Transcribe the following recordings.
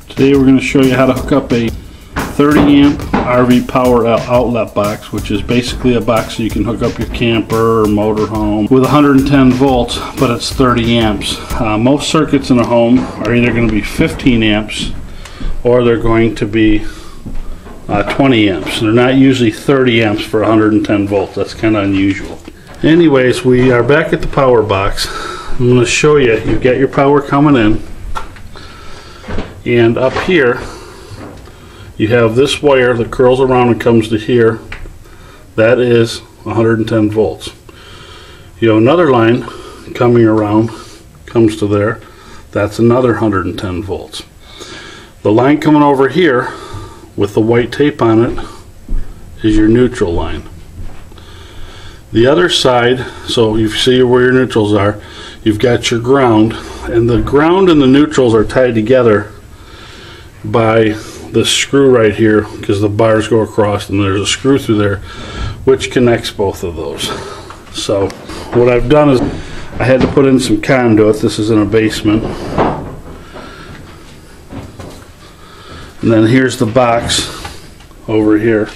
Today we're going to show you how to hook up a 30 amp RV power outlet box, which is basically a box so you can hook up your camper or motorhome with 110 volts, but it's 30 amps. Most circuits in a home are either going to be 15 amps or they're going to be 20 amps. They're not usually 30 amps for 110 volts. That's kind of unusual. Anyways, we are back at the power box. I'm going to show you. You've got your power coming in, and up here you have this wire that curls around and comes to here. That is 110 volts. You have another line coming around, comes to there. That's another 110 volts. The line coming over here with the white tape on it is your neutral line. The other side, so you see where your neutrals are, you've got your ground, and the ground and the neutrals are tied together by this screw right here, because the bars go across and there's a screw through there which connects both of those. So what I've done is I had to put in some conduit. This is in a basement, and then here's the box over here.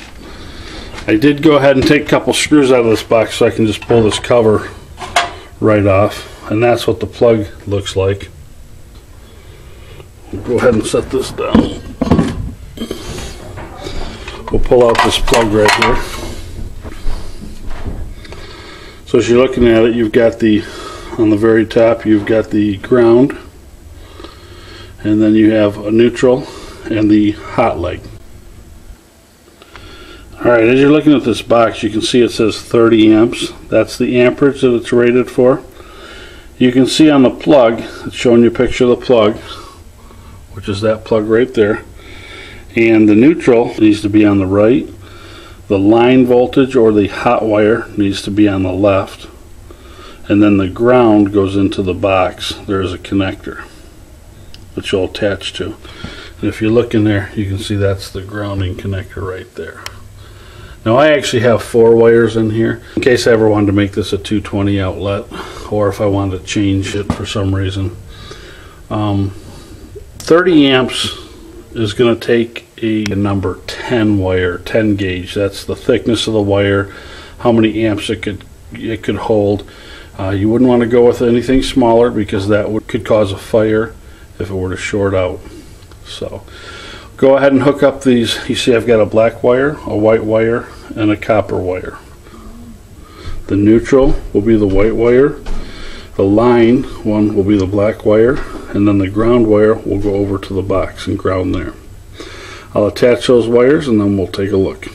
I did go ahead and take a couple screws out of this box so I can just pull this cover right off, and that's what the plug looks like. We'll go ahead and set this down. We'll pull out this plug right here. So as you're looking at it, you've got on the very top, you've got the ground, and then you have a neutral and the hot leg. Alright, as you're looking at this box, you can see it says 30 amps. That's the amperage that it's rated for. You can see on the plug, it's showing you a picture of the plug, which is that plug right there. And the neutral needs to be on the right. The line voltage or the hot wire needs to be on the left. And then the ground goes into the box. There's a connector that you'll attach to. And if you look in there, you can see that's the grounding connector right there. Now I actually have 4 wires in here in case I ever wanted to make this a 220 outlet, or if I wanted to change it for some reason. 30 amps is going to take a number 10 wire, 10 gauge. That's the thickness of the wire, how many amps it could hold. You wouldn't want to go with anything smaller because that could cause a fire if it were to short out. So go ahead and hook up these. You see I've got a black wire, a white wire, and a copper wire. The neutral will be the white wire. The line one will be the black wire, and then the ground wire will go over to the box and ground there. I'll attach those wires and then we'll take a look.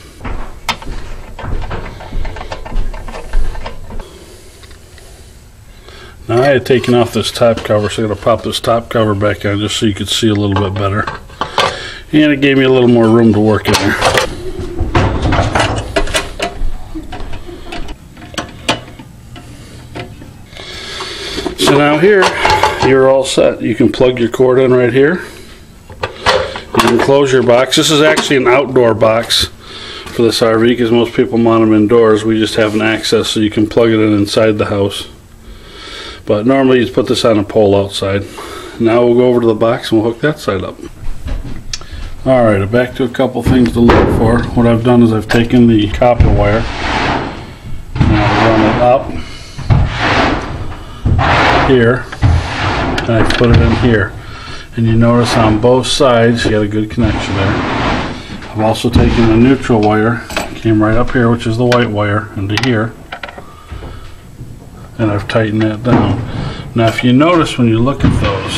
Now I had taken off this top cover, so I'm going to pop this top cover back on just so you could see a little bit better. And it gave me a little more room to work in there. So now here, you're all set. You can plug your cord in right here. You can close your box. This is actually an outdoor box for this RV because most people want them indoors. We just have an access so you can plug it in inside the house. But normally you'd put this on a pole outside. Now we'll go over to the box and we'll hook that side up. Alright, back to a couple things to look for. What I've done is I've taken the copper wire and I've run it up here and I put it in here. And you notice on both sides you got a good connection there. I've also taken the neutral wire, came right up here, which is the white wire, into here, and I've tightened that down. Now if you notice when you look at those,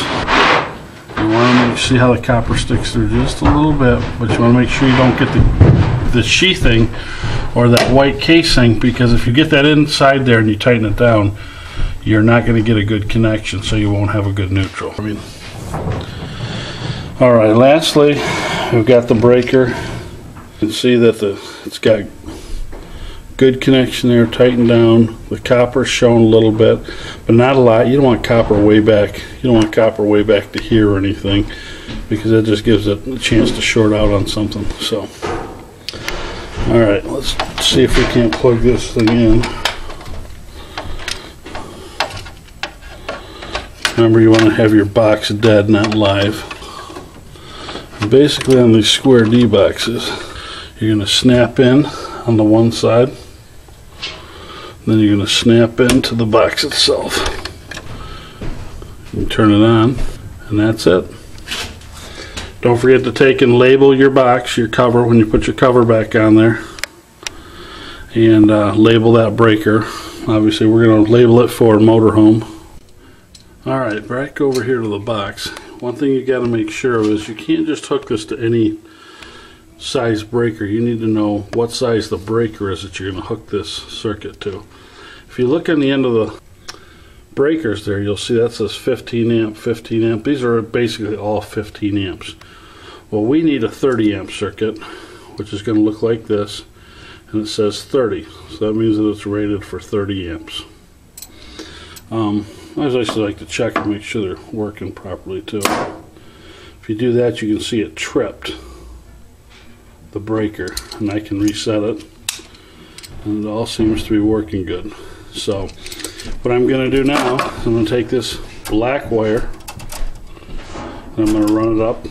you want to see how the copper sticks through just a little bit, but you want to make sure you don't get the sheathing or that white casing, because if you get that inside there and you tighten it down, you're not going to get a good connection, so you won't have a good neutral. Alright, lastly, we've got the breaker. You can see that it's got good connection there, tightened down. The copper's shown a little bit, but not a lot. You don't want copper way back. You don't want copper way back to here or anything, because that just gives it a chance to short out on something. So, alright, let's see if we can't plug this thing in. Remember, you want to have your box dead, not live. Basically on these square D boxes, you're going to snap in on the one side, then you're going to snap into the box itself. You turn it on, and that's it. Don't forget to take and label your box, your cover, when you put your cover back on there, and label that breaker. Obviously we're going to label it for motorhome. Alright, back over here to the box. One thing you got to make sure of is you can't just hook this to any size breaker. You need to know what size the breaker is that you're going to hook this circuit to. If you look on the end of the breakers there, you'll see that says 15 amp, 15 amp. These are basically all 15 amps. Well, we need a 30 amp circuit, which is going to look like this, and it says 30, so that means that it's rated for 30 amps. I just like to check and make sure they're working properly too. If you do that, you can see it tripped the breaker, and I can reset it, and it all seems to be working good. So what I'm going to do now is I'm going to take this black wire and I'm going to run it up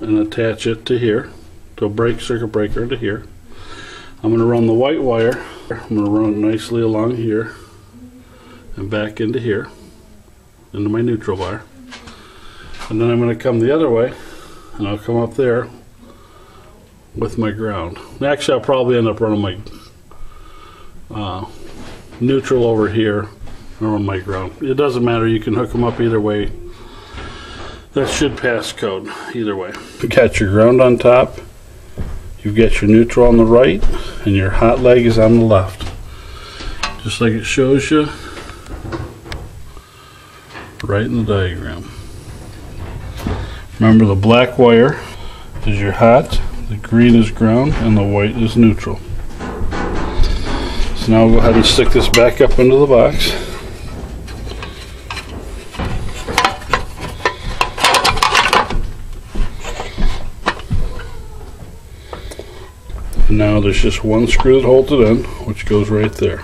and attach it to here, to a circuit breaker to here. I'm going to run the white wire, I'm going to run it nicely along here and back into here, into my neutral wire. And then I'm going to come the other way and I'll come up there with my ground. Actually, I'll probably end up running my neutral over here and run my ground. It doesn't matter, you can hook them up either way. That should pass code either way. You got your ground on top, you've got your neutral on the right, and your hot leg is on the left. Just like it shows you right in the diagram. Remember, the black wire is your hot, the green is ground, and the white is neutral. So now we'll go ahead and stick this back up into the box. And now there's just one screw that holds it in, which goes right there.